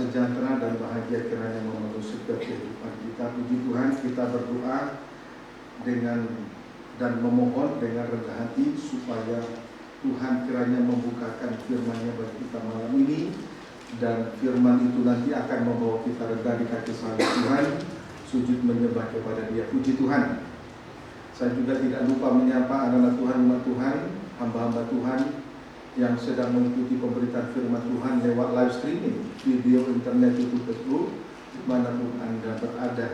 sejahtera dan bahagia kiranya memenuhi setiap kehidupan kita. Puji Tuhan, kita berdoa dengan dan memohon dengan rendah hati supaya Tuhan kiranya membukakan firman-Nya bagi kita malam ini, dan firman itu nanti akan membawa kita reda di kaki salib Tuhan, sujud menyembah kepada Dia. Puji Tuhan. Saya juga tidak lupa menyapa anak-anak Tuhan, umat Tuhan, hamba-hamba Tuhan yang sedang mengikuti pemberitaan firman Tuhan lewat live streaming video internet YouTube, dimanapun Anda berada.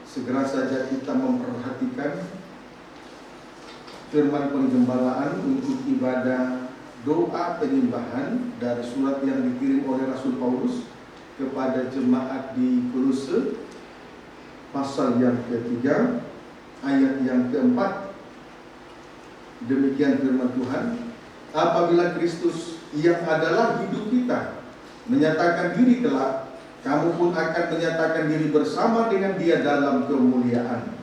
Segera saja kita memperhatikan firman penggembalaan untuk ibadah doa penyembahan dari surat yang dikirim oleh Rasul Paulus kepada jemaat di Kolose, pasal yang ketiga, ayat yang keempat. Demikian firman Tuhan. Apabila Kristus yang adalah hidup kita menyatakan diri kelak, kamu pun akan menyatakan diri bersama dengan Dia dalam kemuliaan.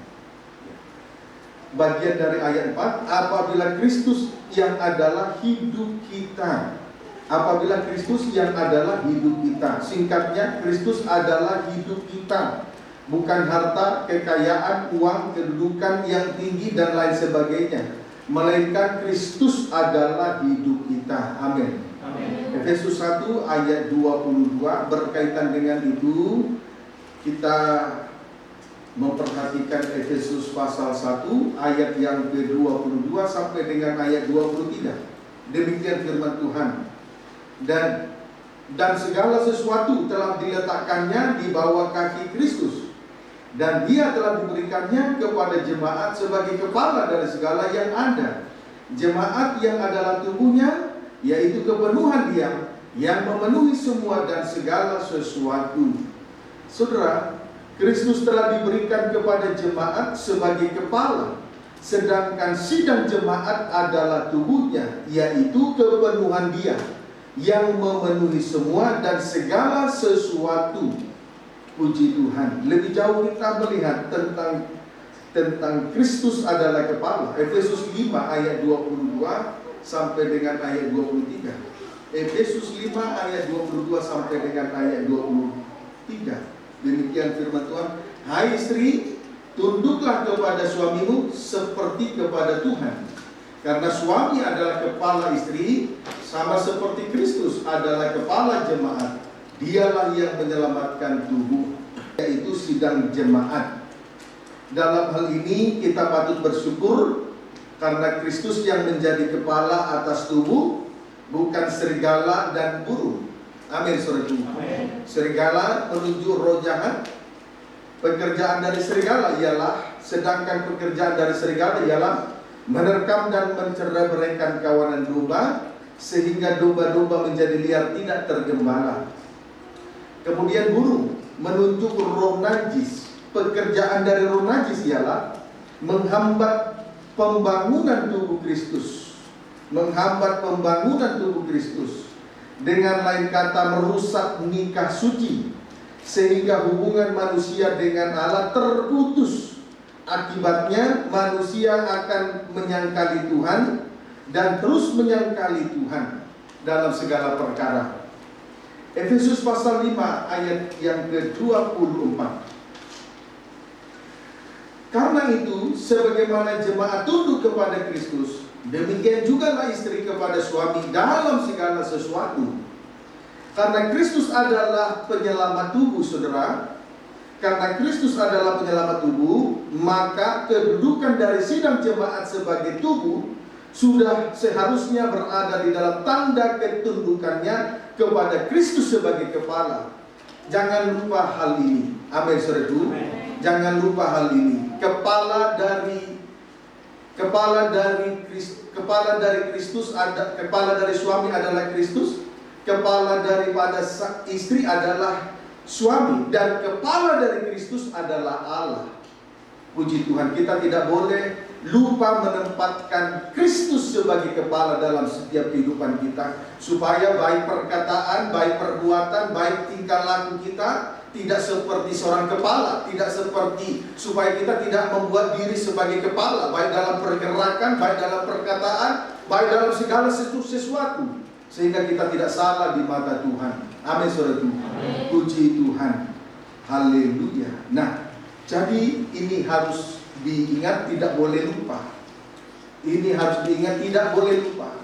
Bagian dari ayat 4, apabila Kristus yang adalah hidup kita. Apabila Kristus yang adalah hidup kita. Singkatnya, Kristus adalah hidup kita. Bukan harta, kekayaan, uang, kedudukan yang tinggi dan lain sebagainya, melainkan Kristus adalah hidup kita. Amin. Efesus 1 ayat 22. Berkaitan dengan itu, kita memperhatikan Efesus pasal 1 ayat yang ke-22 sampai dengan ayat 23. Demikian firman Tuhan. Dan segala sesuatu telah diletakkannya di bawah kaki Kristus, dan Dia telah diberikannya kepada jemaat sebagai kepala dari segala yang ada. Jemaat yang adalah tubuhnya, yaitu kepenuhan Dia yang memenuhi semua dan segala sesuatu. Saudara, Kristus telah diberikan kepada jemaat sebagai kepala, sedangkan sidang jemaat adalah tubuhnya, yaitu kepenuhan Dia yang memenuhi semua dan segala sesuatu. Puji Tuhan. Lebih jauh kita melihat tentang Kristus adalah kepala. Efesus 5 ayat 22 sampai dengan ayat 23. Efesus 5 ayat 22 sampai dengan ayat 23. Demikian firman Tuhan. Hai istri, tunduklah kepada suamimu seperti kepada Tuhan. Karena suami adalah kepala istri, sama seperti Kristus adalah kepala jemaat. Dialah yang menyelamatkan tubuh, yaitu sidang jemaat. Dalam hal ini kita patut bersyukur karena Kristus yang menjadi kepala atas tubuh, bukan serigala dan burung. Amin, saudaraku. Serigala menunjuk roh jahat. Pekerjaan dari serigala ialah, sedangkan pekerjaan dari serigala ialah menerkam dan mencerai-beraikan kawanan domba, sehingga domba-domba menjadi liar tidak tergembala. Kemudian burung menunjuk roh najis. Pekerjaan dari roh najis ialah menghambat pembangunan tubuh Kristus. Menghambat pembangunan tubuh Kristus. Dengan lain kata, merusak nikah suci, sehingga hubungan manusia dengan Allah terputus. Akibatnya manusia akan menyangkali Tuhan dan terus menyangkali Tuhan dalam segala perkara. Efesus pasal 5 ayat yang ke-24. Karena itu, sebagaimana jemaat tunduk kepada Kristus, demikian jugalah istri kepada suami dalam segala sesuatu. Karena Kristus adalah penyelamat tubuh, saudara. Karena Kristus adalah penyelamat tubuh, maka kedudukan dari sidang jemaat sebagai tubuh sudah seharusnya berada di dalam tanda ketundukannya kepada Kristus sebagai kepala. Jangan lupa hal ini. Amin, saudaraku. Jangan lupa hal ini. Kepala dari suami adalah Kristus. Kepala daripada istri adalah suami, dan kepala dari Kristus adalah Allah. Puji Tuhan, kita tidak boleh lupa menempatkan Kristus sebagai kepala dalam setiap kehidupan kita, supaya baik perkataan, baik perbuatan, baik tingkah laku kita tidak seperti seorang kepala, tidak seperti, supaya kita tidak membuat diri sebagai kepala, baik dalam pergerakan, baik dalam perkataan, baik dalam segala sesuatu. sehingga kita tidak salah di mata Tuhan. Amin, saudaraku. Puji Tuhan. Haleluya. Nah, jadi ini harus diingat, tidak boleh lupa. Ini harus diingat, tidak boleh lupa.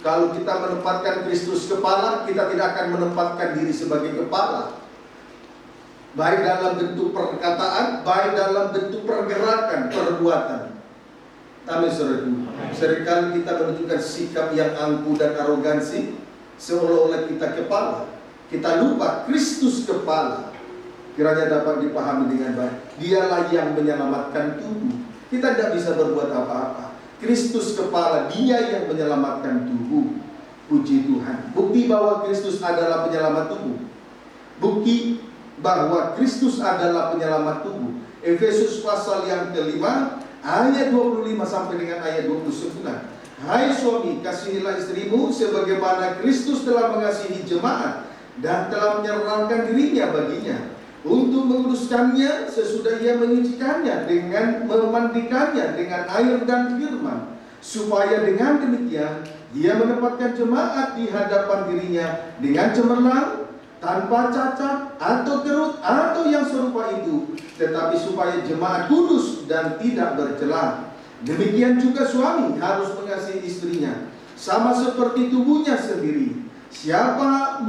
Kalau kita menempatkan Kristus kepala, kita tidak akan menempatkan diri sebagai kepala, baik dalam bentuk perkataan, baik dalam bentuk pergerakan, perbuatan. Amin, saudaraku. Seringkali kita menunjukkan sikap yang angkuh dan arogansi, seolah-olah kita kepala. Kita lupa Kristus kepala. Kiranya dapat dipahami dengan baik. Dialah yang menyelamatkan tubuh. Kita tidak bisa berbuat apa-apa. Kristus kepala, Dia yang menyelamatkan tubuh. Puji Tuhan. Bukti bahwa Kristus adalah penyelamat tubuh. Bukti bahwa Kristus adalah penyelamat tubuh. Efesus pasal yang kelima, ayat 25 sampai dengan ayat 29. Hai suami, kasihilah istrimu sebagaimana Kristus telah mengasihi jemaat dan telah menyerahkan dirinya baginya, untuk menguduskannya sesudah Ia menyucikannya dengan memandikannya dengan air dan firman, supaya dengan demikian Ia menempatkan jemaat di hadapan dirinya dengan cemerlang, tanpa cacat atau kerut atau yang serupa itu, tetapi supaya jemaat kudus dan tidak bercela. Demikian juga suami harus mengasihi istrinya sama seperti tubuhnya sendiri. Siapa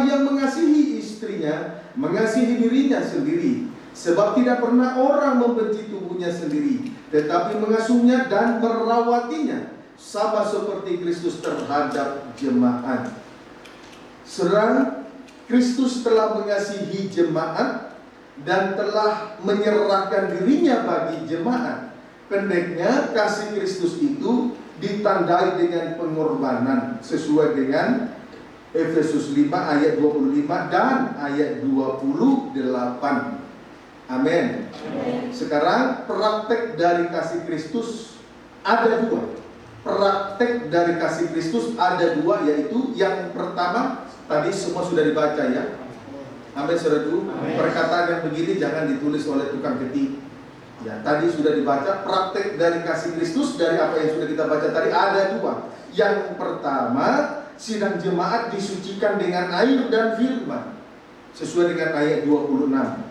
yang mengasihi istrinya mengasihi dirinya sendiri. Sebab tidak pernah orang membenci tubuhnya sendiri, tetapi mengasuhnya dan merawatinya, sama seperti Kristus terhadap jemaat. Saudara, Kristus telah mengasihi jemaat dan telah menyerahkan dirinya bagi jemaat. Pendeknya, kasih Kristus itu ditandai dengan pengorbanan sesuai dengan Efesus 5 ayat 25 dan ayat 28. Amin. Sekarang praktek dari kasih Kristus ada dua. Praktek dari kasih Kristus ada dua, yaitu yang pertama tadi semua sudah dibaca ya. Amin, saudaraku. Perkataan yang begini jangan ditulis oleh tukang ketik. Ya, tadi sudah dibaca. Praktek dari kasih Kristus dari apa yang sudah kita baca tadi ada dua. Yang pertama, sidang jemaat disucikan dengan air dan firman, sesuai dengan ayat 26.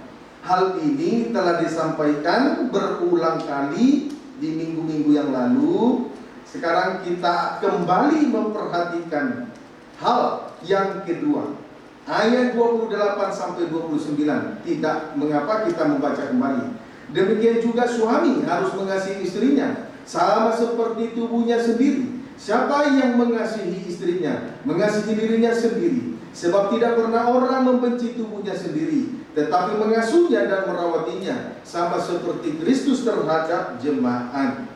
Hal ini telah disampaikan berulang kali di minggu-minggu yang lalu. Sekarang kita kembali memperhatikan hal yang kedua, ayat 28 sampai 29. Tidak mengapa kita membaca kembali. Demikian juga suami harus mengasihi istrinya sama seperti tubuhnya sendiri. Siapa yang mengasihi istrinya mengasihi dirinya sendiri. Sebab tidak pernah orang membenci tubuhnya sendiri, tetapi mengasuhnya dan merawatinya, sama seperti Kristus terhadap jemaat.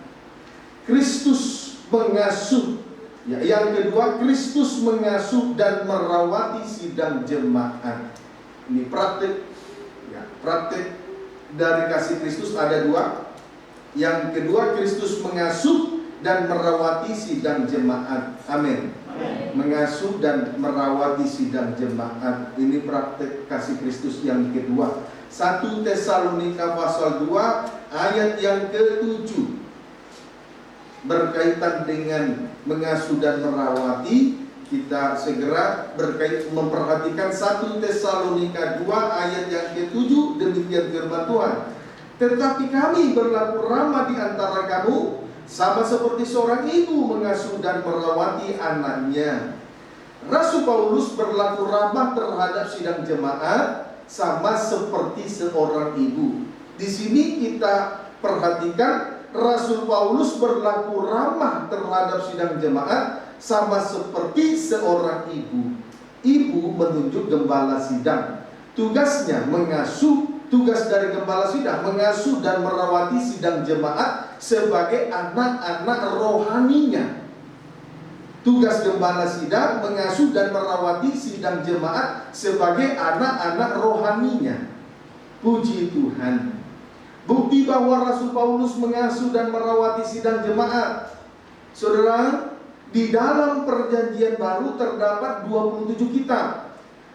Kristus mengasuh. Ya, yang kedua, Kristus mengasuh dan merawati sidang jemaat. Ini praktik. Ya, praktik dari kasih Kristus ada dua. Yang kedua, Kristus mengasuh dan merawati sidang jemaat. Amin. Mengasuh dan merawati sidang jemaat. Ini praktik kasih Kristus yang kedua. 1 Tesalonika pasal 2 ayat yang ke-7 berkaitan dengan mengasuh dan merawati. Kita segera memperhatikan 1 Tesalonika 2 ayat yang ke-7. Demikian firman Tuhan. Tetapi kami berlaku ramah di antara kamu, sama seperti seorang ibu mengasuh dan merawati anaknya. Rasul Paulus berlaku ramah terhadap sidang jemaat sama seperti seorang ibu. Di sini kita perhatikan Rasul Paulus berlaku ramah terhadap sidang jemaat sama seperti seorang ibu. Ibu menunjuk gembala sidang. Tugasnya mengasuh. Tugas dari gembala sidang mengasuh dan merawati sidang jemaat sebagai anak-anak rohaninya. Tugas gembala sidang mengasuh dan merawati sidang jemaat sebagai anak-anak rohaninya. Puji Tuhan. Bukti bahwa Rasul Paulus mengasuh dan merawati sidang jemaat. Saudara, di dalam perjanjian baru terdapat 27 kitab.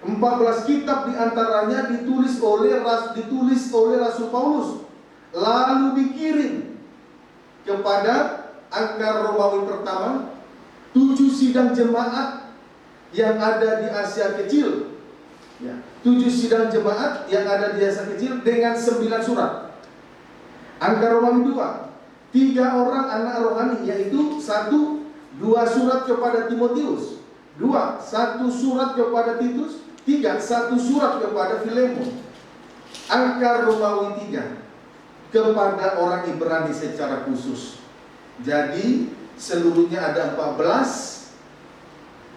14 kitab diantaranya ditulis oleh Rasul Paulus, lalu dikirim kepada angkar Romawi pertama, 7 sidang jemaat yang ada di Asia Kecil. 7 sidang jemaat yang ada di Asia Kecil dengan 9 surat. Angka Romawi 2, 3 orang anak rohani, yaitu 1, 2 surat kepada Timotius, 2, 1 surat kepada Titus, 3, 1 surat kepada Filemon. Angka Romawi 3 kepada orang Ibrani secara khusus. Jadi seluruhnya ada 14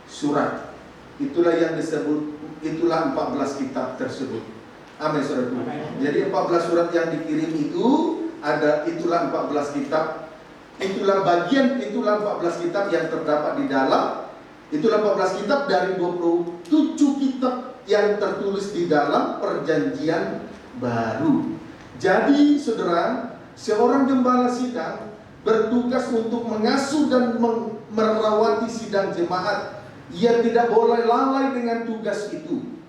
surat. Itulah yang disebut, itulah 14 kitab tersebut. Amin, saudaraku. Jadi 14 surat yang dikirim itu ada, itulah 14 kitab. Itulah bagian, itulah 14 kitab yang terdapat di dalam. Itulah 14 kitab dari 27 kitab yang tertulis di dalam Perjanjian Baru. Jadi saudara, seorang gembala sidang bertugas untuk mengasuh dan merawati sidang jemaat. Ia tidak boleh lalai dengan tugas itu.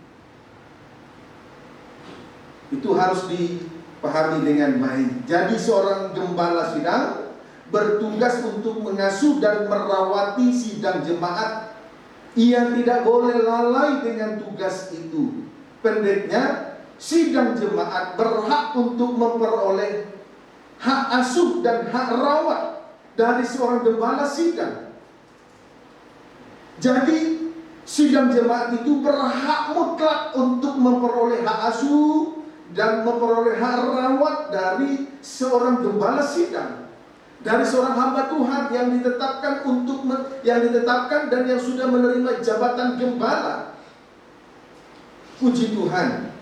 Itu harus dipahami dengan baik. Jadi seorang gembala sidang bertugas untuk mengasuh dan merawati sidang jemaat. Ia tidak boleh lalai dengan tugas itu. Pendeknya, sidang jemaat berhak untuk memperoleh hak asuh dan hak rawat dari seorang gembala sidang. Jadi sidang jemaat itu berhak mutlak untuk memperoleh hak asuh dan memperoleh hak rawat dari seorang gembala sidang, dari seorang hamba Tuhan yang ditetapkan dan yang sudah menerima jabatan gembala. Puji Tuhan.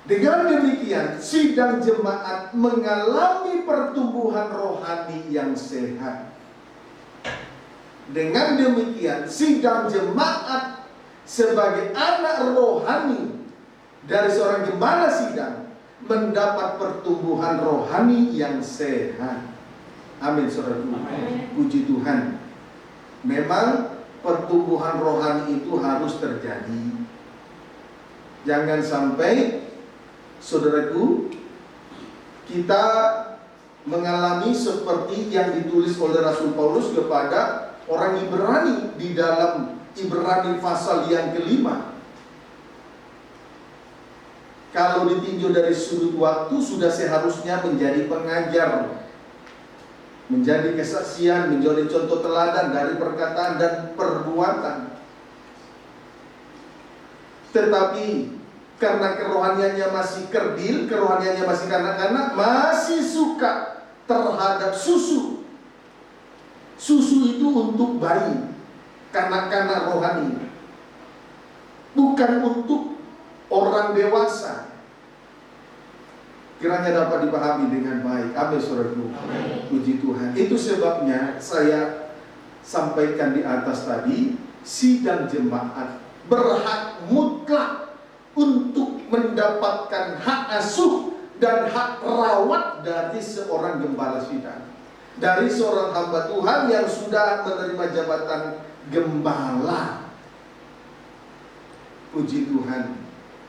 Dengan demikian, sidang jemaat mengalami pertumbuhan rohani yang sehat. Dengan demikian, sidang jemaat sebagai anak rohani dari seorang gembala sidang mendapat pertumbuhan rohani yang sehat. Amin, saudaraku. Puji Tuhan. Memang pertumbuhan rohani itu harus terjadi. Jangan sampai, saudaraku, kita mengalami seperti yang ditulis oleh Rasul Paulus kepada orang Ibrani di dalam Ibrani pasal yang ke-5. Kalau ditinjau dari sudut waktu, sudah seharusnya menjadi pengajar, menjadi kesaksian, menjadi contoh teladan dari perkataan dan perbuatan. Tetapi karena kerohaniannya masih kerdil, kerohaniannya masih kanak-kanak, masih suka terhadap susu. Susu itu untuk bayi, kanak-kanak rohani, bukan untuk orang dewasa. Kiranya dapat dipahami dengan baik. Amin, saudaraku. Puji Tuhan. Itu sebabnya saya sampaikan di atas tadi, sidang jemaat berhak mutlak untuk mendapatkan hak asuh dan hak rawat dari seorang gembala sidang, dari seorang hamba Tuhan yang sudah menerima jabatan gembala. Puji Tuhan.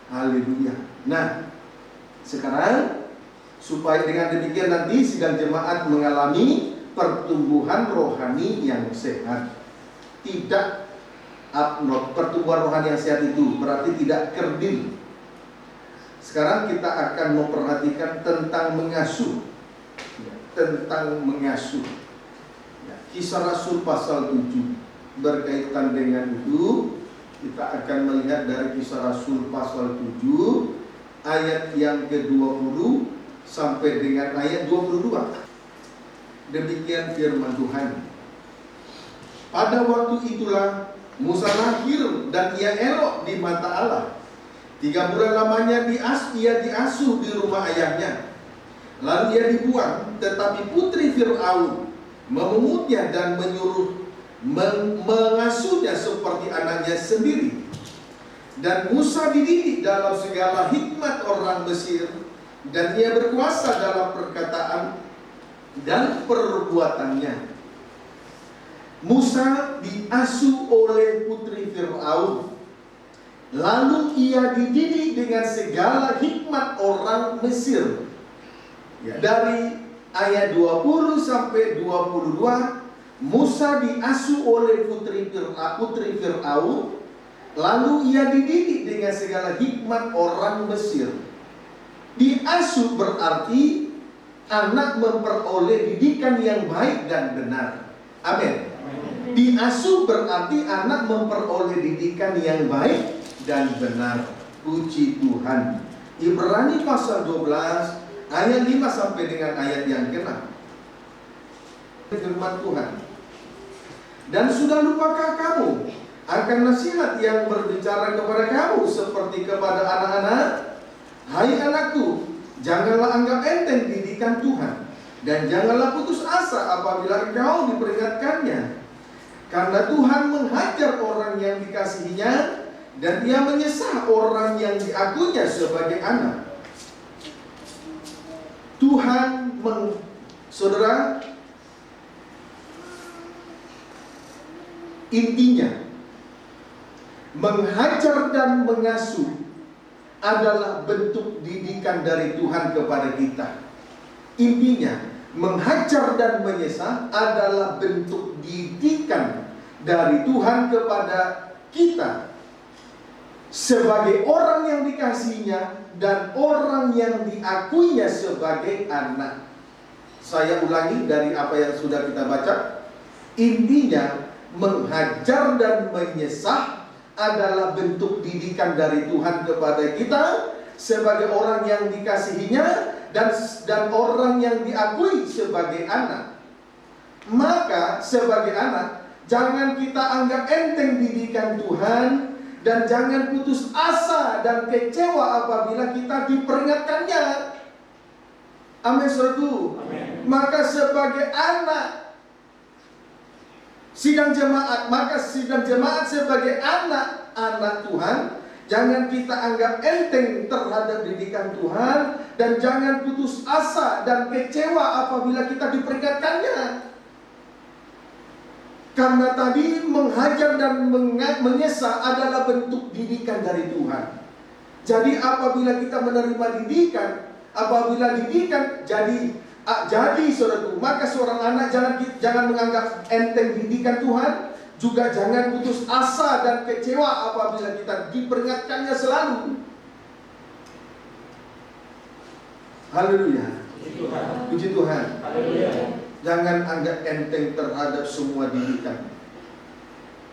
Haleluya. Nah, sekarang supaya dengan demikian nanti sidang jemaat mengalami pertumbuhan rohani yang sehat. Tidak pertumbuhan rohani yang sehat itu berarti tidak kerdil. Sekarang kita akan memperhatikan tentang mengasuh. Tentang mengasuh. Kisah Rasul pasal 7 berkaitan dengan itu. Kita akan melihat dari Kisah Rasul pasal 7 ayat yang ke-20 sampai dengan ayat 22. Demikian firman Tuhan. Pada waktu itulah Musa lahir dan ia elok di mata Allah. 3 bulan lamanya ia diasuh di rumah ayahnya. Lalu ia dibuang, tetapi putri Fir'aun memungutnya dan menyuruh mengasuhnya seperti anaknya sendiri. Dan Musa dididik dalam segala hikmat orang Mesir, dan ia berkuasa dalam perkataan dan perbuatannya. Musa diasuh oleh putri Fir'aun, lalu ia dididik dengan segala hikmat orang Mesir. Dari ayat 20 sampai 22 Musa diasuh oleh putri Firaun, lalu ia dididik dengan segala hikmat orang Mesir. Diasuh berarti anak memperoleh didikan yang baik dan benar. Amin. Diasuh berarti anak memperoleh didikan yang baik dan benar. Puji Tuhan. Ibrani pasal 12 ayat 5 sampai dengan ayat yang ke-6. Firman Tuhan. Dan sudah lupakah kamu akan nasihat yang berbicara kepada kamu seperti kepada anak-anak? Hai anakku, janganlah anggap enteng didikan Tuhan, dan janganlah putus asa apabila engkau diperingatkannya. Karena Tuhan menghajar orang yang dikasihinya, dan Dia menyesah orang yang diakuinya sebagai anak. Tuhan saudara, intinya menghajar dan mengasuh adalah bentuk didikan dari Tuhan kepada kita. Intinya menghajar dan menyesah adalah bentuk didikan dari Tuhan kepada kita sebagai orang yang dikasihinya dan orang yang diakuinya sebagai anak. Saya ulangi dari apa yang sudah kita baca. Intinya menghajar dan menyesah adalah bentuk didikan dari Tuhan kepada kita sebagai orang yang dikasihinya dan orang yang diakui sebagai anak. Maka sebagai anak, jangan kita anggap enteng didikan Tuhan, dan jangan putus asa dan kecewa apabila kita diperingatkannya. Amin, saudaraku. Maka sebagai anak sidang jemaat sebagai anak-anak Tuhan, jangan kita anggap enteng terhadap didikan Tuhan, dan jangan putus asa dan kecewa apabila kita diperingatkannya. Karena tadi menghajar dan menyesal adalah bentuk didikan dari Tuhan. Jadi apabila kita menerima didikan, jadi saudaraku, maka seorang anak jangan menganggap enteng didikan Tuhan, juga jangan putus asa dan kecewa apabila kita diperingatkannya selalu. Haleluya. Puji Tuhan. Haleluya. Jangan anggap enteng terhadap semua didikan.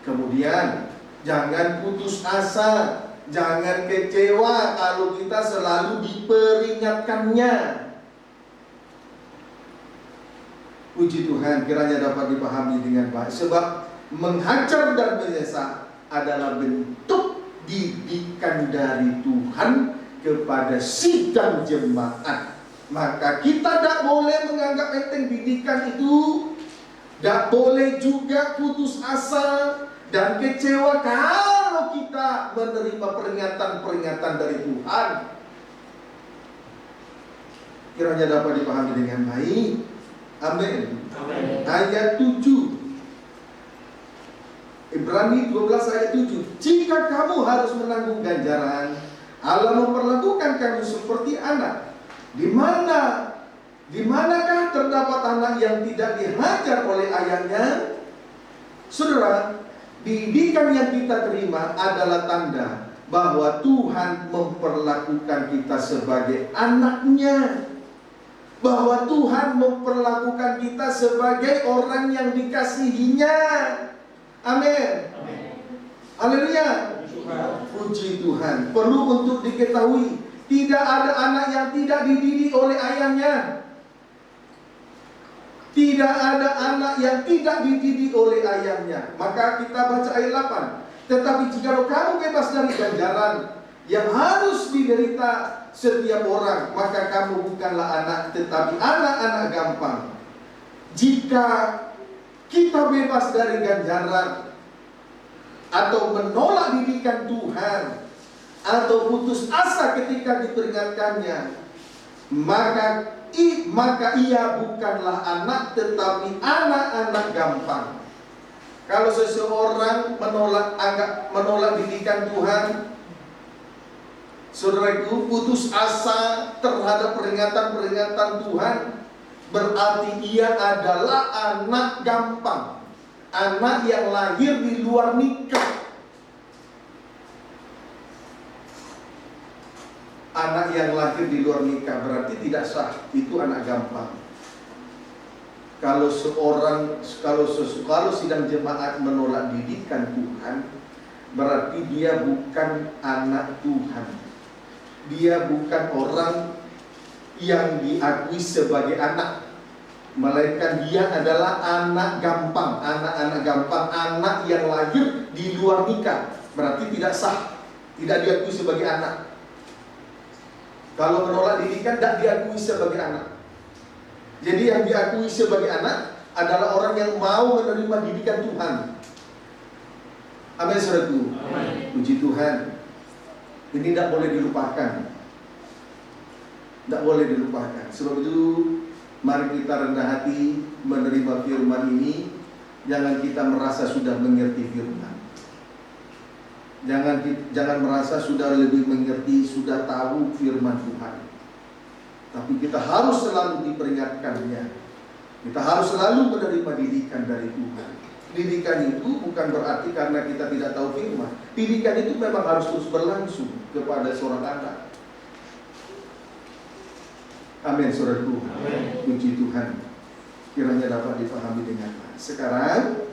Kemudian jangan putus asa, jangan kecewa kalau kita selalu diperingatkannya. Puji Tuhan, kiranya dapat dipahami dengan baik. Sebab menghajar dan menyesal adalah bentuk didikan dari Tuhan kepada sidang jemaat. Maka kita tidak boleh menganggap enteng didikan itu. Tidak boleh juga putus asa dan kecewa kalau kita menerima peringatan-peringatan dari Tuhan. Kiranya dapat dipahami dengan baik. Amin. Ayat 7, Ibrani 12 ayat 7. Jika kamu harus menanggung ganjaran, Allah memperlakukan kamu seperti anak. Di manakah terdapat anak yang tidak dihajar oleh ayahnya? Saudara, didikan yang kita terima adalah tanda bahwa Tuhan memperlakukan kita sebagai anaknya, bahwa Tuhan memperlakukan kita sebagai orang yang dikasihinya. Amin. Haleluya. Puji Tuhan. Perlu untuk diketahui, tidak ada anak yang tidak dididik oleh ayahnya. Tidak ada anak yang tidak dididik oleh ayahnya. Maka kita baca ayat 8. Tetapi jika kamu bebas dari ganjaran yang harus diderita setiap orang, maka kamu bukanlah anak, tetapi anak-anak gampang. Jika kita bebas dari ganjaran atau menolak didikan Tuhan, atau putus asa ketika diperingatkannya, maka ia bukanlah anak, tetapi anak-anak gampang. Kalau seseorang menolak didikan Tuhan, saudaraku, putus asa terhadap peringatan-peringatan Tuhan, berarti ia adalah anak gampang. anak yang lahir di luar nikah. Anak yang lahir di luar nikah berarti tidak sah, itu anak gampang. Kalau sidang jemaat menolak didikan Tuhan, berarti dia bukan anak Tuhan. Dia bukan orang yang diakui sebagai anak, melainkan dia adalah anak gampang. Anak-anak gampang, anak yang lahir di luar nikah, berarti tidak sah, tidak diakui sebagai anak. Kalau menolak didikan, tidak diakui sebagai anak. Jadi yang diakui sebagai anak adalah orang yang mau menerima didikan Tuhan. Amin, saudaraku. Puji Tuhan. Ini tidak boleh dilupakan. Tidak boleh dilupakan. Sebab itu, mari kita rendah hati menerima firman ini. Jangan kita merasa sudah mengerti firman. Jangan merasa sudah lebih mengerti, sudah tahu firman Tuhan. Tapi kita harus selalu diperingatkannya. Kita harus selalu menerima didikan dari Tuhan. Didikan itu bukan berarti karena kita tidak tahu firman. Didikan itu memang harus terus berlangsung kepada seorang anak. Amin, saudaraku. Puji Tuhan. Kiranya dapat dipahami dengan baik. Sekarang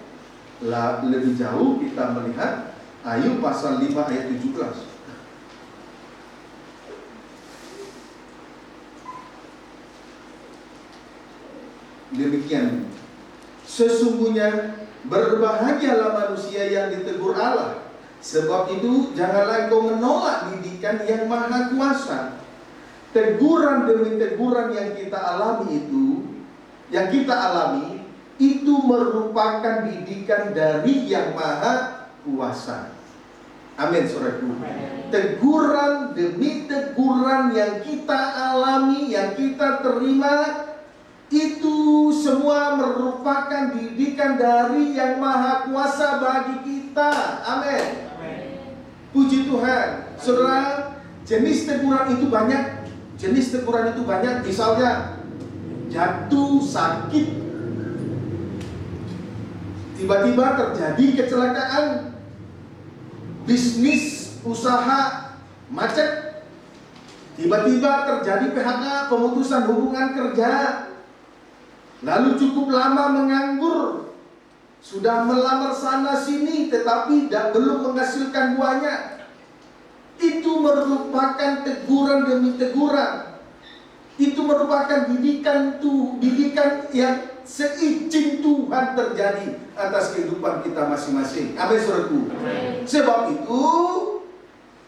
lebih jauh kita melihat Ayub pasal 5 ayat 17. Demikian, sesungguhnya berbahagialah manusia yang ditegur Allah. Sebab itu janganlah engkau menolak didikan yang maha kuasa. Teguran demi teguran yang kita alami itu merupakan didikan dari yang maha kuasa. Amin, saudaraku. Teguran demi teguran yang kita alami, yang kita terima, itu semua merupakan didikan dari yang maha kuasa bagi kita. Amin. Puji Tuhan. Saudara, jenis teguran itu banyak. Misalnya jatuh, sakit, tiba-tiba terjadi kecelakaan, bisnis, usaha macet, tiba-tiba terjadi PHK, pemutusan hubungan kerja, lalu cukup lama menganggur, sudah melamar sana sini tetapi belum menghasilkan buahnya. Itu merupakan teguran demi teguran. Itu merupakan didikan yang seizin Tuhan terjadi atas kehidupan kita masing-masing. Amin, saudaraku. Sebab itu,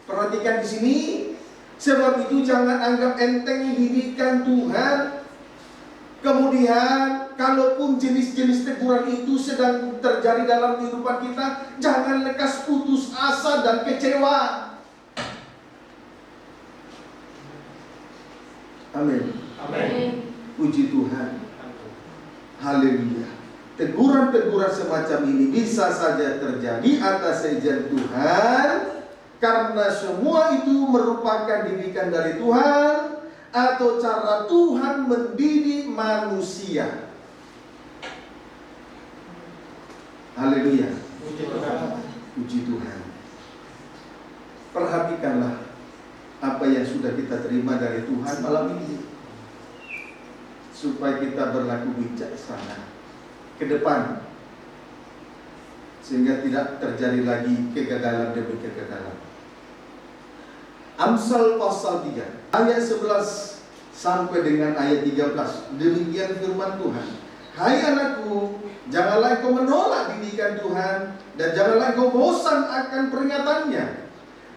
perhatikan di sini. Sebab itu jangan anggap enteng didikan Tuhan. Kemudian, kalaupun jenis-jenis teguran itu sedang terjadi dalam kehidupan kita, jangan lekas putus asa dan kecewa. Amin. Puji Tuhan. Haleluya. Teguran-teguran semacam ini bisa saja terjadi atas izin Tuhan, karena semua itu merupakan didikan dari Tuhan atau cara Tuhan mendidik manusia. Haleluya. Puji Tuhan. Perhatikanlah apa yang sudah kita terima dari Tuhan malam ini, supaya kita berlaku bijaksana ke depan, sehingga tidak terjadi lagi kegagalan demi kegagalan. Amsal pasal 3 ayat 11 sampai dengan ayat 13. Demikian firman Tuhan. Hai anakku, janganlah engkau menolak didikan Tuhan, dan janganlah engkau bosan akan peringatannya.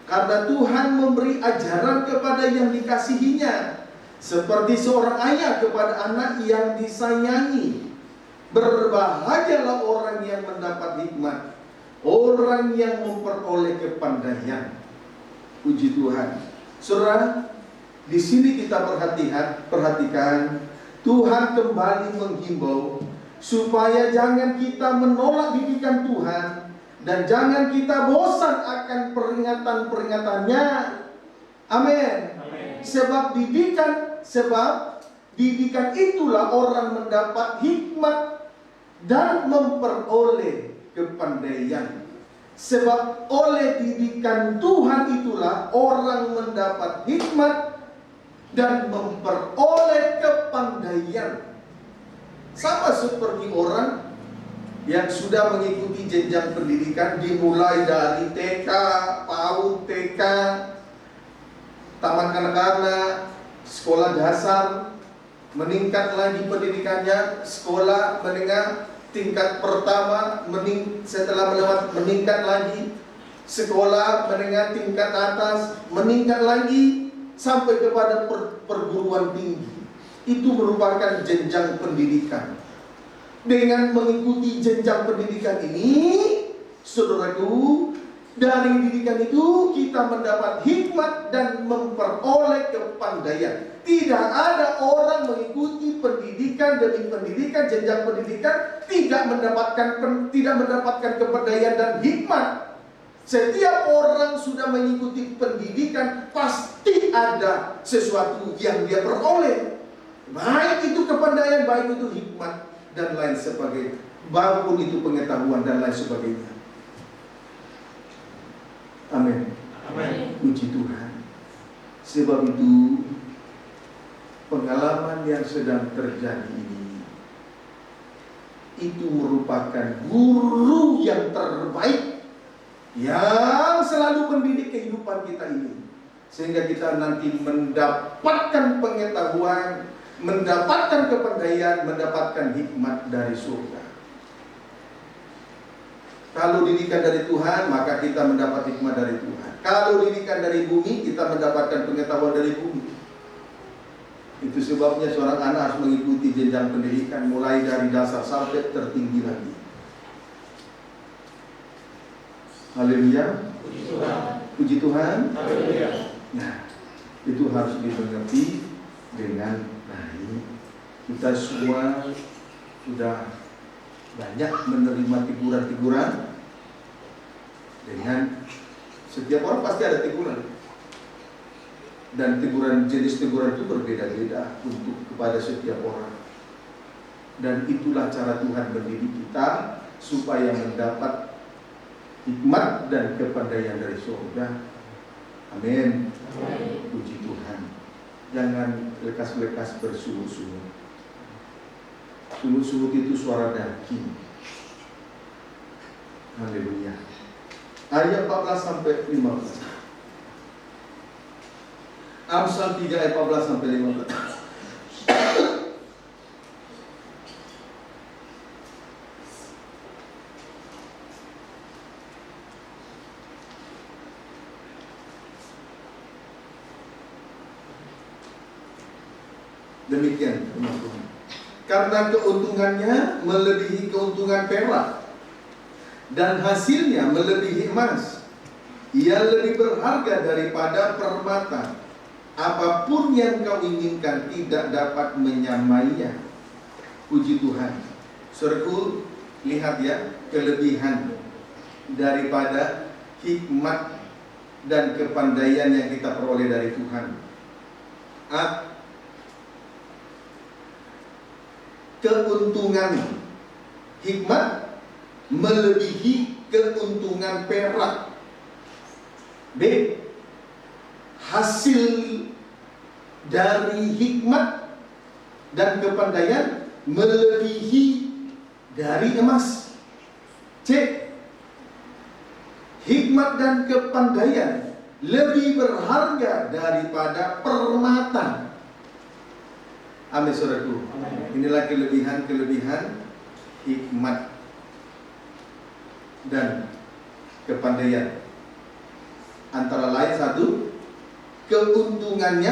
Karena Tuhan memberi ajaran kepada yang dikasihinya, seperti seorang ayah kepada anak yang disayangi. Berbahagialah orang yang mendapat hikmat, orang yang memperoleh kepandaian. Puji Tuhan. Saudara, di sini kita perhatikan Tuhan kembali menghimbau supaya jangan kita menolak didikan Tuhan, dan jangan kita bosan akan peringatan-peringatannya. Amin. Sebab didikan itulah orang mendapat hikmat dan memperoleh kepandaian. Sebab oleh didikan Tuhan itulah orang mendapat hikmat dan memperoleh kepandaian. Sama seperti orang yang sudah mengikuti jenjang pendidikan, dimulai dari TK, PAUD, TK, taman kanak-kanak, sekolah dasar, meningkat lagi pendidikannya, sekolah menengah tingkat pertama, setelah meningkat lagi, sekolah menengah tingkat atas, meningkat lagi sampai kepada perguruan tinggi. Itu merupakan jenjang pendidikan. Dengan mengikuti jenjang pendidikan ini, saudaraku, dari didikan itu kita mendapat hikmat dan memperoleh kepandaian. Tidak ada orang mengikuti pendidikan demi pendidikan, jenjang pendidikan, tidak mendapatkan kepandaian dan hikmat. Setiap orang sudah mengikuti pendidikan, pasti ada sesuatu yang dia peroleh. Baik itu kepandaian, baik itu hikmat, dan lain sebagainya. Maupun itu pengetahuan dan lain sebagainya. Amin. Amin. Puji Tuhan. Sebab itu pengalaman yang sedang terjadi ini itu merupakan guru yang terbaik yang selalu mendidik kehidupan kita ini, sehingga kita nanti mendapatkan pengetahuan, mendapatkan kepandaian, mendapatkan hikmat dari surga. Kalau didikan dari Tuhan, maka kita mendapat hikmat dari Tuhan. Kalau didikan dari bumi, kita mendapatkan pengetahuan dari bumi. Itu sebabnya seorang anak harus mengikuti jenjang pendidikan, mulai dari dasar sampai tertinggi lagi. Haleluya. Puji Tuhan. Haleluya. Nah, itu harus dimengerti dengan baik. Kita semua sudah banyak menerima teguran-teguran. Dengan setiap orang pasti ada teguran. Dan jenis teguran itu berbeda-beda untuk kepada setiap orang. Dan itulah cara Tuhan mendidik kita supaya mendapat hikmat dan kepandaian dari surga. Amin. Puji Tuhan. Jangan lekas-lekas bersungut-sungut. Sungut-sungut itu suara daging. Haleluya. Ayat 14 sampai 15. Amsal 3 ayat 14 sampai 15. Demikian teman-teman. Karena keuntungannya melebihi keuntungan perak, dan hasilnya melebihi emas. Ia lebih berharga daripada permata. Apapun yang kau inginkan tidak dapat menyamainya. Puji Tuhan. Saudaraku, lihat ya, kelebihan daripada hikmat dan kepandaian yang kita peroleh dari Tuhan. Keuntungan hikmat melebihi keuntungan perak. B. Hasil dari hikmat dan kepandaian melebihi dari emas. C. Hikmat dan kepandaian lebih berharga daripada permata. Amin, saudaraku. Inilah kelebihan-kelebihan hikmat dan kepandaian. Antara lain satu, keuntungan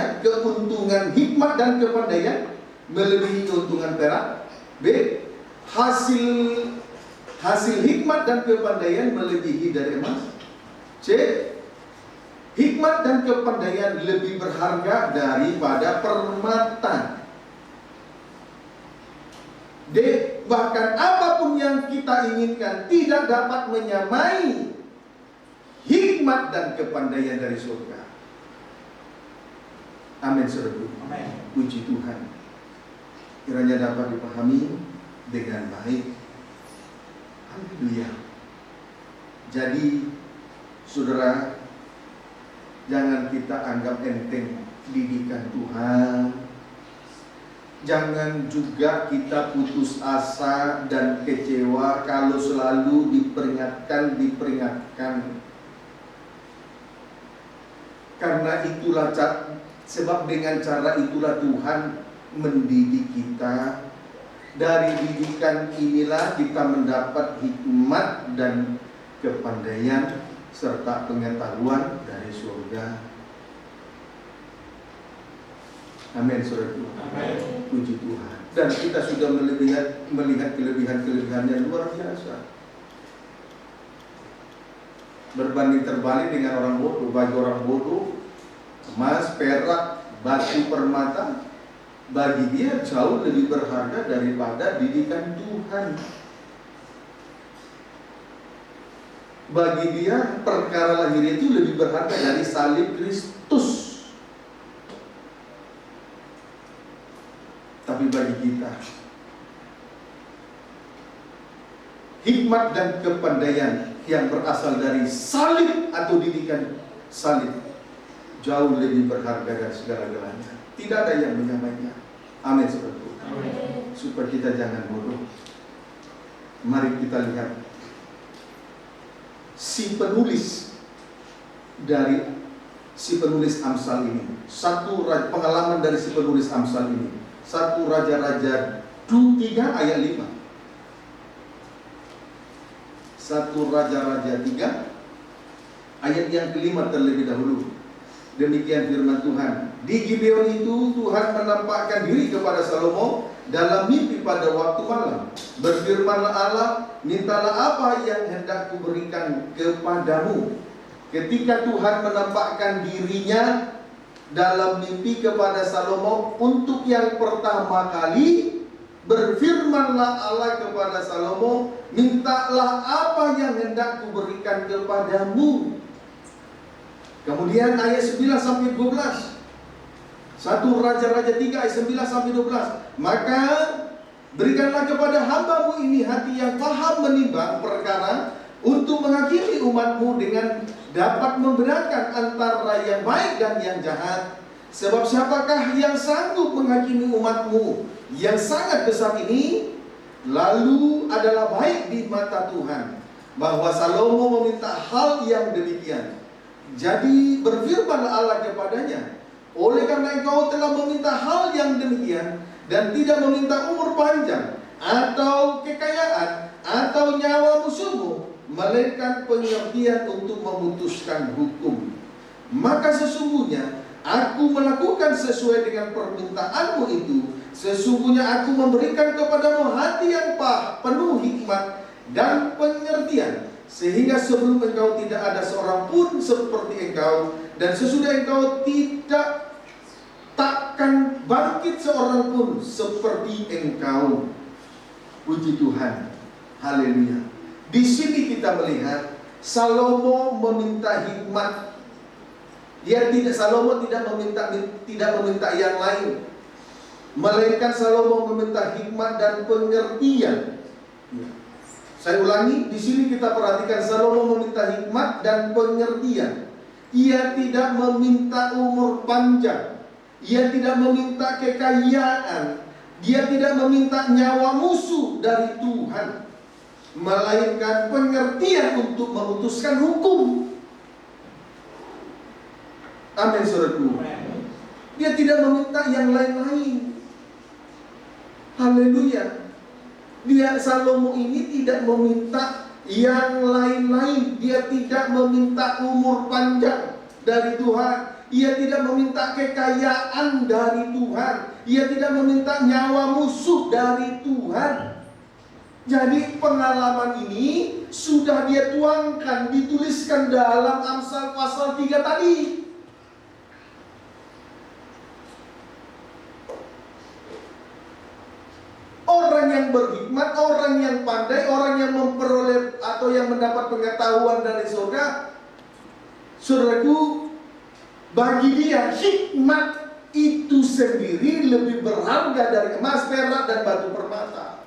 hikmat dan kepandaian melebihi keuntungan perak. B. Hasil hikmat dan kepandaian melebihi dari emas. C. Hikmat dan kepandaian lebih berharga daripada permata. D. Bahkan apapun yang kita inginkan tidak dapat menyamai hikmat dan kepandaian dari surga. Amin, saudaraku. Puji Tuhan. Kiranya dapat dipahami dengan baik Haleluya. Jadi saudara, jangan kita anggap enteng didikan Tuhan. Jangan juga kita putus asa dan kecewa kalau selalu diperingatkan. Karena itulah sebab dengan cara itulah Tuhan mendidik kita. Dari didikan inilah kita mendapat hikmat dan kepandaian serta pengetahuan dari surga. Amin, saudaraku. Amin. Puji Tuhan. Dan kita sudah melihat kelebihan-kelebihan yang luar biasa. Berbanding terbalik dengan orang bodoh. Bagi orang bodoh, emas, perak, batu permata, bagi dia jauh lebih berharga daripada didikan Tuhan. Bagi dia perkara lahir itu lebih berharga dari salib Kristus. Tapi bagi kita, hikmat dan kepandaian yang berasal dari salib atau didikan salib jauh lebih berharga dari segala-galanya. Tidak ada yang menyamainya. Amin, saudaraku. Supaya kita jangan bodoh. Mari kita lihat si penulis Amsal ini. Satu pengalaman dari si penulis Amsal ini. 1 Raja-Raja 3 ayat 5. 1 Raja-Raja 3 ayat yang kelima terlebih dahulu. Demikian firman Tuhan. Di Gibeon itu Tuhan menampakkan diri kepada Salomo dalam mimpi pada waktu malam. Berfirmanlah Allah, mintalah apa yang hendak kuberikan kepadamu. Ketika Tuhan menampakkan dirinya dalam mimpi kepada Salomo untuk yang pertama kali, berfirmanlah Allah kepada Salomo, mintalah apa yang hendak kuberikan kepadamu. Kemudian ayat 9 sampai 12. 1 Raja-Raja 3 ayat 9 sampai 12. Maka berikanlah kepada hambamu ini hati yang paham menimbang perkara, untuk menghakimi umatmu dengan dapat membedakan antara yang baik dan yang jahat. Sebab siapakah yang sanggup menghakimi umatmu yang sangat besar ini? Lalu adalah baik di mata Tuhan bahwa Salomo meminta hal yang demikian. Jadi berfirmanlah Allah kepadanya, oleh karena engkau telah meminta hal yang demikian dan tidak meminta umur panjang atau kekayaan atau nyawa musuhmu, melainkan pengertian untuk memutuskan hukum, maka sesungguhnya aku melakukan sesuai dengan permintaanmu itu. Sesungguhnya aku memberikan kepadamu hati yang penuh hikmat dan pengertian, sehingga sebelum engkau tidak ada seorang pun seperti engkau, dan sesudah engkau takkan bangkit seorang pun seperti engkau. Puji Tuhan. Haleluya. Di sini kita melihat Salomo meminta hikmat. Salomo tidak meminta yang lain, melainkan Salomo meminta hikmat dan pengertian. Saya ulangi, di sini kita perhatikan Salomo meminta hikmat dan pengertian. Ia tidak meminta umur panjang, ia tidak meminta kekayaan, dia tidak meminta nyawa musuh dari Tuhan, melainkan pengertian untuk memutuskan hukum. Amin, saudaraku. Dia tidak meminta yang lain-lain. Haleluya. Salomo ini tidak meminta yang lain-lain. Dia tidak meminta umur panjang dari Tuhan. Ia tidak meminta kekayaan dari Tuhan. Ia tidak meminta nyawa musuh dari Tuhan. Jadi pengalaman ini sudah dia tuangkan, dituliskan dalam Amsal pasal 3 tadi. Orang yang berhikmat, orang yang pandai, orang yang memperoleh atau yang mendapat pengetahuan dari surga, saudaraku, bagi dia hikmat itu sendiri lebih berharga dari emas, perak, dan batu permata.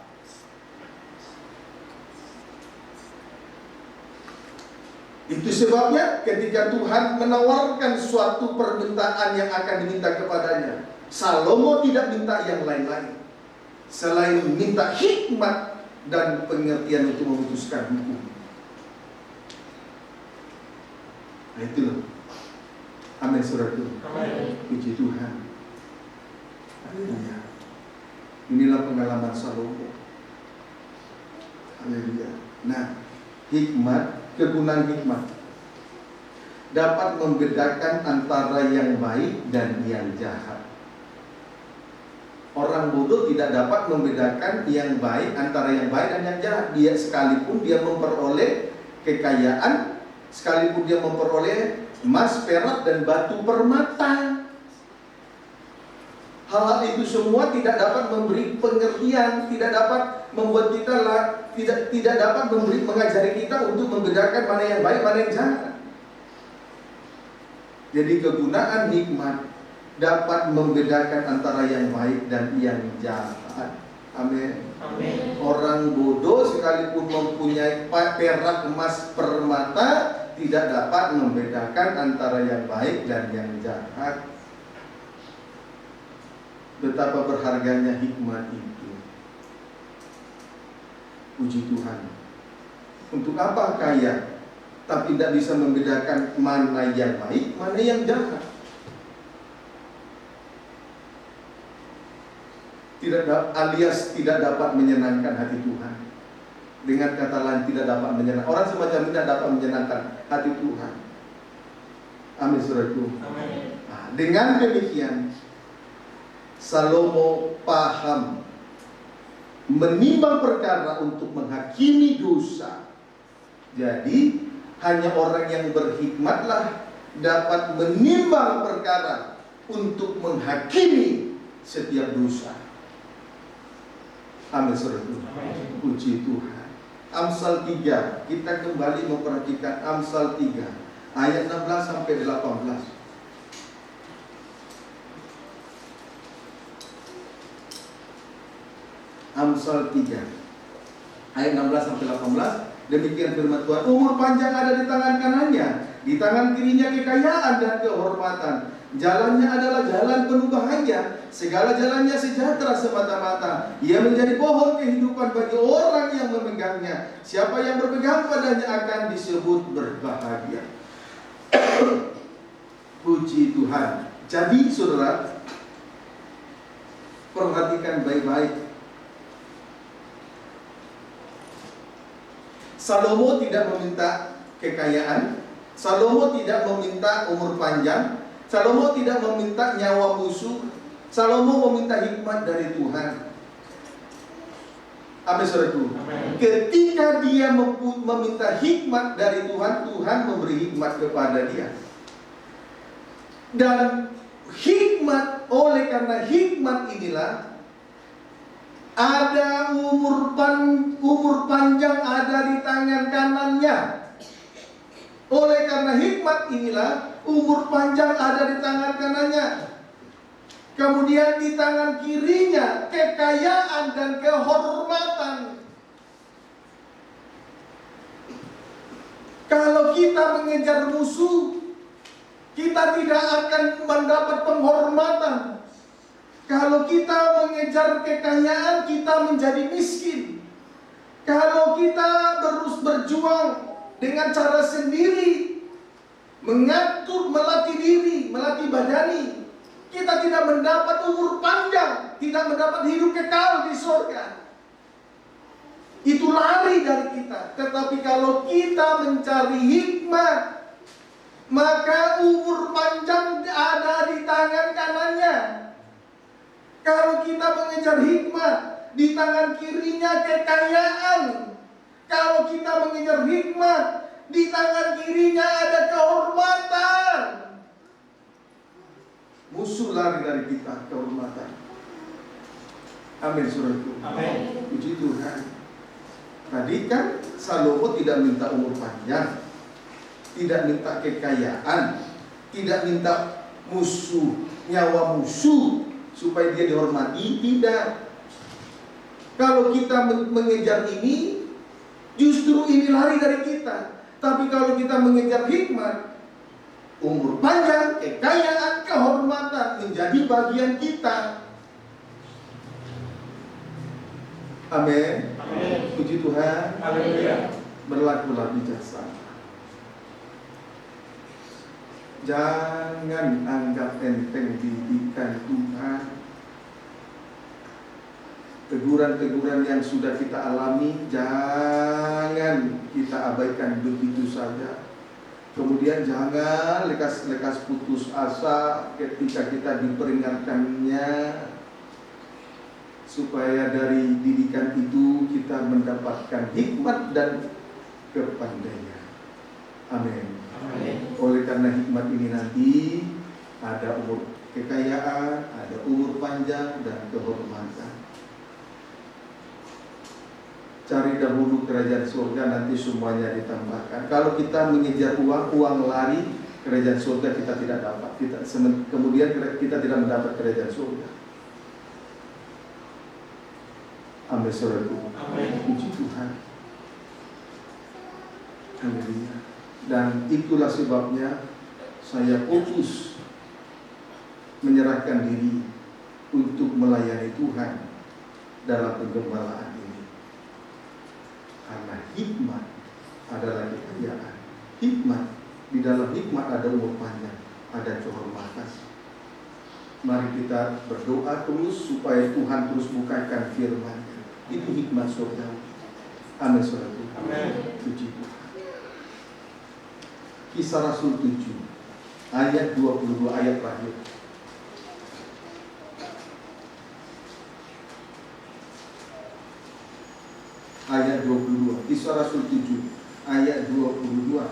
Itu sebabnya ketika Tuhan menawarkan suatu permintaan yang akan diminta kepadanya, Salomo tidak minta yang lain-lain selain minta hikmat dan pengertian untuk memutuskan hukum. Nah itu loh. Amin saudaraku. Puji Tuhan. Haleluya. Inilah pengalaman Salomo. Haleluya. Nah, hikmat, kegunaan hikmat dapat membedakan antara yang baik dan yang jahat. Orang bodoh tidak dapat membedakan yang baik antara yang baik dan yang jahat. Dia sekalipun dia memperoleh kekayaan, sekalipun dia memperoleh emas, perak dan batu permata. Hal-hal itu semua tidak dapat memberi pengertian, tidak dapat membuat kita tidak dapat mengajari kita untuk membedakan mana yang baik, mana yang jahat. Jadi kegunaan hikmat dapat membedakan antara yang baik dan yang jahat. Amin. Amin. Orang bodoh sekalipun mempunyai perak, emas, permata tidak dapat membedakan antara yang baik dan yang jahat. Betapa berharganya hikmat itu. Puji Tuhan. Untuk apa kaya tapi tidak bisa membedakan mana yang baik, mana yang jahat? Alias tidak dapat menyenangkan hati Tuhan. Dengan kata lain tidak dapat menyenangkan. Orang semacam ini tidak dapat menyenangkan hati Tuhan. Amin saudaraku. Nah, dengan demikian Salomo paham menimbang perkara untuk menghakimi dosa. Jadi hanya orang yang berhikmatlah dapat menimbang perkara untuk menghakimi setiap dosa. Amin saudaraku. Puji Tuhan. Amsal 3, kita kembali memperhatikan Amsal 3 ayat 16 sampai 18. Amsal 3 ayat 16 sampai 18. Demikian firman Tuhan. Umur panjang ada di tangan kanannya, di tangan kirinya kekayaan dan kehormatan. Jalannya adalah jalan penuh bahagia, segala jalannya sejahtera semata-mata. Ia menjadi pohon kehidupan bagi orang yang memegangnya. Siapa yang berpegang padanya akan disebut berbahagia. Puji Tuhan. Jadi saudara, perhatikan baik-baik. Salomo tidak meminta kekayaan, Salomo tidak meminta umur panjang, Salomo tidak meminta nyawa musuh, Salomo meminta hikmat dari Tuhan. Amin saudaraku. Ketika dia meminta hikmat dari Tuhan, Tuhan memberi hikmat kepada dia. Dan hikmat, oleh karena hikmat inilah ada umur panjang ada di tangan kanannya. Oleh karena hikmat inilah umur panjang ada di tangan kanannya. Kemudian di tangan kirinya kekayaan dan kehormatan. Kalau kita mengejar musuh, kita tidak akan mendapat penghormatan. Kalau kita mengejar kekayaan, kita menjadi miskin. Kalau kita terus berjuang dengan cara sendiri, mengatur, melatih diri, melatih badani, kita tidak mendapat umur panjang, tidak mendapat hidup kekal di surga. Itu lari dari kita. Tetapi kalau kita mencari hikmat, maka umur panjang ada di tangan kanannya. Kalau kita mengejar hikmat, di tangan kirinya kekayaan. Kalau kita mengejar hikmat, di tangan kirinya ada kehormatan. Musuh lari dari kita, kehormatan. Amin saudaraku. Amin. Puji Tuhan. Tadi kan Salomo tidak minta umur panjang, tidak minta kekayaan, tidak minta nyawa musuh supaya dia dihormati, tidak. Kalau kita mengejar ini, justru ini lari dari kita. Tapi kalau kita mengejar hikmat, umur panjang, kekayaan, kehormatan menjadi bagian kita. Amin. Puji Tuhan. Berlakulah bijaksana. Jangan anggap enteng didikan Tuhan. Teguran-teguran yang sudah kita alami, jangan kita abaikan begitu saja. Kemudian jangan lekas-lekas putus asa ketika kita diperingatkannya, supaya dari didikan itu kita mendapatkan hikmat dan kepandaian. Amin. Oleh karena hikmat ini nanti ada umur kekayaan, ada umur panjang dan kehormatan. Cari dahulu kerajaan surga, nanti semuanya ditambahkan. Kalau kita mengejar uang lari, kerajaan surga kita tidak dapat. Kemudian kita tidak mendapat kerajaan surga. Amin, saudaraku. Puji Tuhan. Haleluya. Dan itulah sebabnya saya fokus menyerahkan diri untuk melayani Tuhan dalam penggembalaan ini. Karena hikmat adalah kekayaan. Hikmat, di dalam hikmat ada umur panjang, ada kehormatan. Mari kita berdoa terus supaya Tuhan terus bukakan firman-Nya. Itu hikmat surga. Amin, saudaraku. Amin. Puji Tuhan. Kisah Rasul 7 ayat 22, ayat terakhir. Ayat 22, Kisah Rasul 7 ayat 22.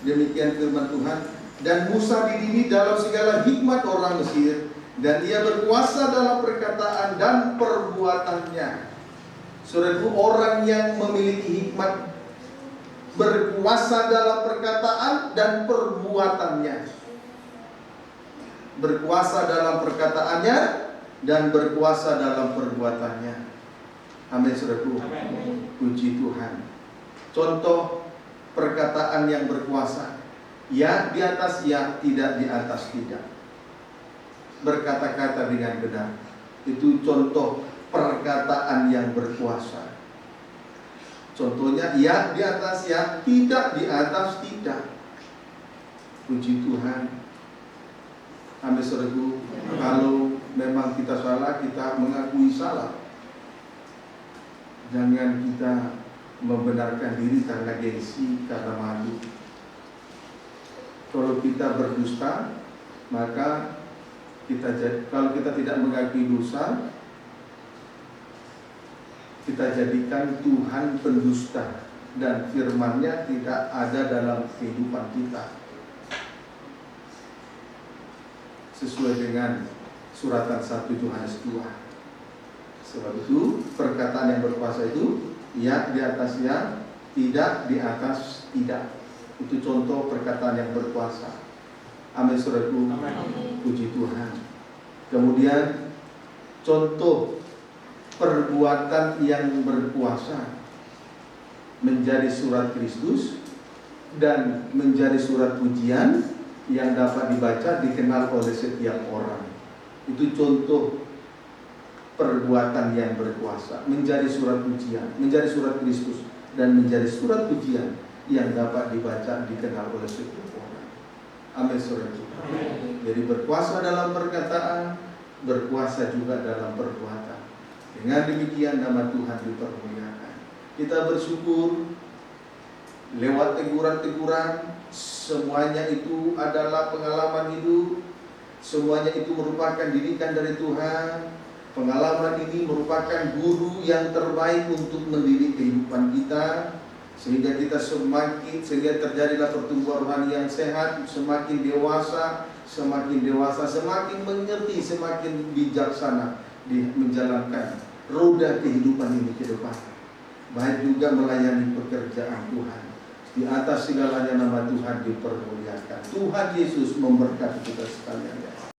Demikian firman Tuhan. Dan Musa dididik dalam segala hikmat orang Mesir, dan ia berkuasa dalam perkataan dan perbuatannya. Saudaraku, orang yang memiliki hikmat berkuasa dalam perkataan dan perbuatannya. Berkuasa dalam perkataannya dan berkuasa dalam perbuatannya. Amin, saudaraku. Puji Tuhan. Contoh perkataan yang berkuasa. Ya di atas ya, tidak di atas tidak. Berkata-kata dengan benar. Itu contoh perkataan yang berkuasa. Contohnya ya di atas ya, tidak di atas tidak. Puji Tuhan. Amin, saudaraku. Kalau memang kita salah, kita mengakui salah. Jangan kita membenarkan diri karena gengsi, karena malu. Kalau kita berdusta, maka kalau kita tidak mengakui dosa, kita jadikan Tuhan pendusta dan firman-Nya tidak ada dalam kehidupan kita. Sesuai dengan suratan 1 Yohanes 2. Sebab itu perkataan yang berkuasa itu ya di atas ya, tidak di atas tidak. Itu contoh perkataan yang berkuasa. Amin, saudaraku. Puji Tuhan. Kemudian contoh perbuatan yang berkuasa menjadi surat Kristus dan menjadi surat pujian yang dapat dibaca, dikenal oleh setiap orang. Itu contoh perbuatan yang berkuasa, menjadi surat pujian, menjadi surat Kristus dan menjadi surat pujian yang dapat dibaca, dikenal oleh setiap orang. Amin, saudara. Jadi berkuasa dalam perkataan, berkuasa juga dalam perbuatan. Dengan demikian nama Tuhan dipermuliakan. Kita bersyukur lewat teguran-teguran, semuanya itu adalah pengalaman hidup, semuanya itu merupakan didikan dari Tuhan. Pengalaman ini merupakan guru yang terbaik untuk mendidik kehidupan kita, sehingga terjadilah pertumbuhan rohani yang sehat, semakin dewasa, semakin mengerti, semakin bijaksana menjalankan roda kehidupan ini ke depan. Baik juga melayani pekerjaan Tuhan. Di atas segalanya nama Tuhan dipermuliakan. Tuhan Yesus memberkati kita sekalian.